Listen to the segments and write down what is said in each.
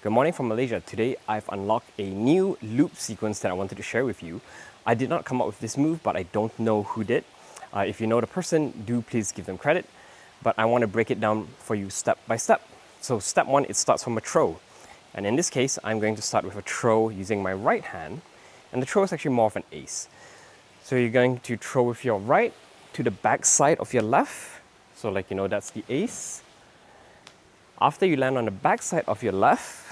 Good morning from Malaysia. Today I've unlocked a new loop sequence that I wanted to share with you. I did not come up with this move, but I don't know who did. If you know the person, do please give them credit. But I want to break it down for you step by step. So step one, it starts from a throw. And in this case, I'm going to start with a throw using my right hand. And the throw is actually more of an ace. So you're going to throw with your right to the back side of your left. So like, that's the ace. After you land on the back side of your left,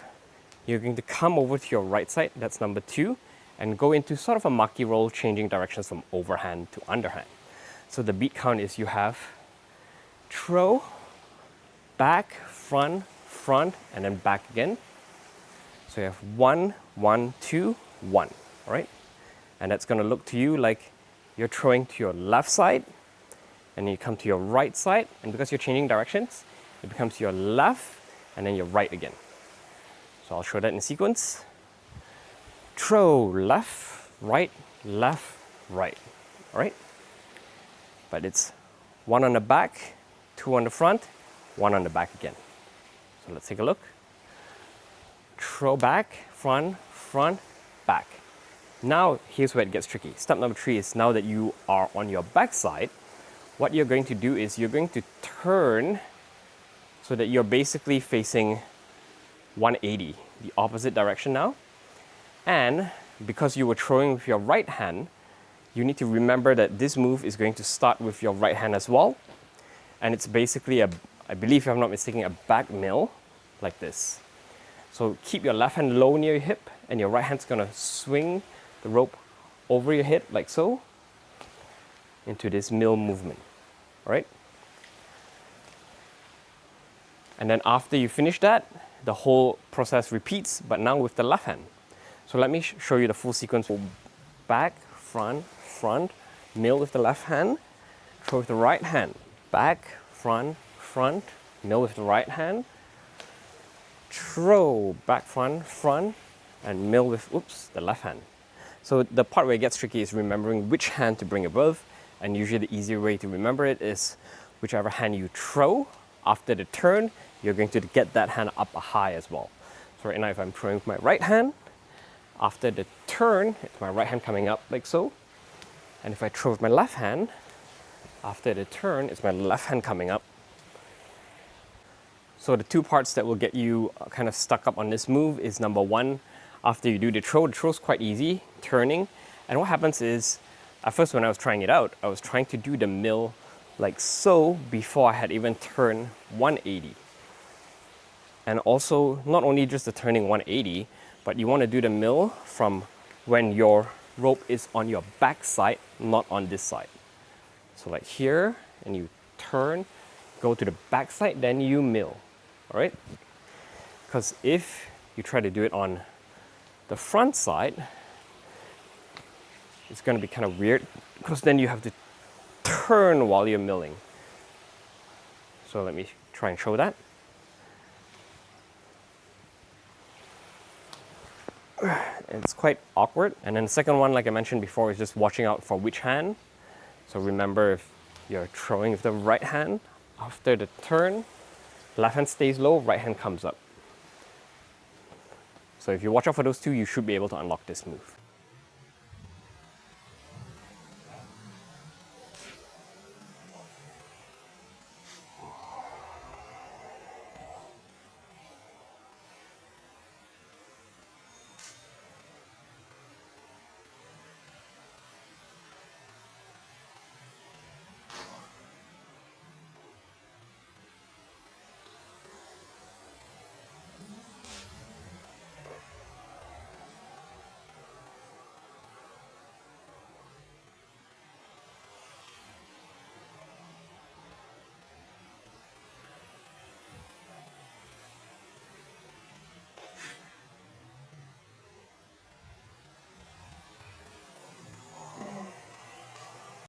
you're going to come over to your right side, that's number two, and go into sort of a Maki roll, changing directions from overhand to underhand. So the beat count is you have throw, back, front, front, and then back again. So you have 1, 1, 2, 1, all right? And that's going to look to you like you're throwing to your left side, and then you come to your right side, and because you're changing directions, it becomes your left, and then your right again. So I'll show that in sequence. Throw, left, right, all right? But it's 1 on the back, 2 on the front, 1 on the back again. So let's take a look. Throw back, front, front, back. Now, here's where it gets tricky. Step number 3 is now that you are on your back side, what you're going to do is you're going to turn so that you're basically facing 180, the opposite direction now. And because you were throwing with your right hand, you need to remember that this move is going to start with your right hand as well. And it's basically I believe if I'm not mistaken, a back mill like this. So keep your left hand low near your hip, and your right hand's gonna swing the rope over your head like so into this mill movement, all right? And then after you finish that, the whole process repeats, but now with the left hand. So let me show you the full sequence. Back, front, front, mill with the left hand, throw with the right hand. Back, front, front, mill with the right hand, throw, back, front, front, and mill with, the left hand. So the part where it gets tricky is remembering which hand to bring above, and usually the easier way to remember it is whichever hand you throw, after the turn, you're going to get that hand up high as well. So right now, if I'm throwing with my right hand, after the turn, it's my right hand coming up like so. And if I throw with my left hand, after the turn, it's my left hand coming up. So the two parts that will get you kind of stuck up on this move is number one, after you do the throw's quite easy, turning. And what happens is, at first when I was trying it out, I was trying to do the mill like so before I had even turned 180. And also, not only just the turning 180, but you want to do the mill from when your rope is on your back side, not on this side. So like here, and you turn, go to the back side, then you mill, all right? Because if you try to do it on the front side, it's going to be kind of weird, because then you have to turn while you're milling. So let me try and show that. It's quite awkward. And then the second one, like I mentioned before, is just watching out for which hand. So remember, if you're throwing with the right hand, after the turn, left hand stays low, right hand comes up. So if you watch out for those two, you should be able to unlock this move.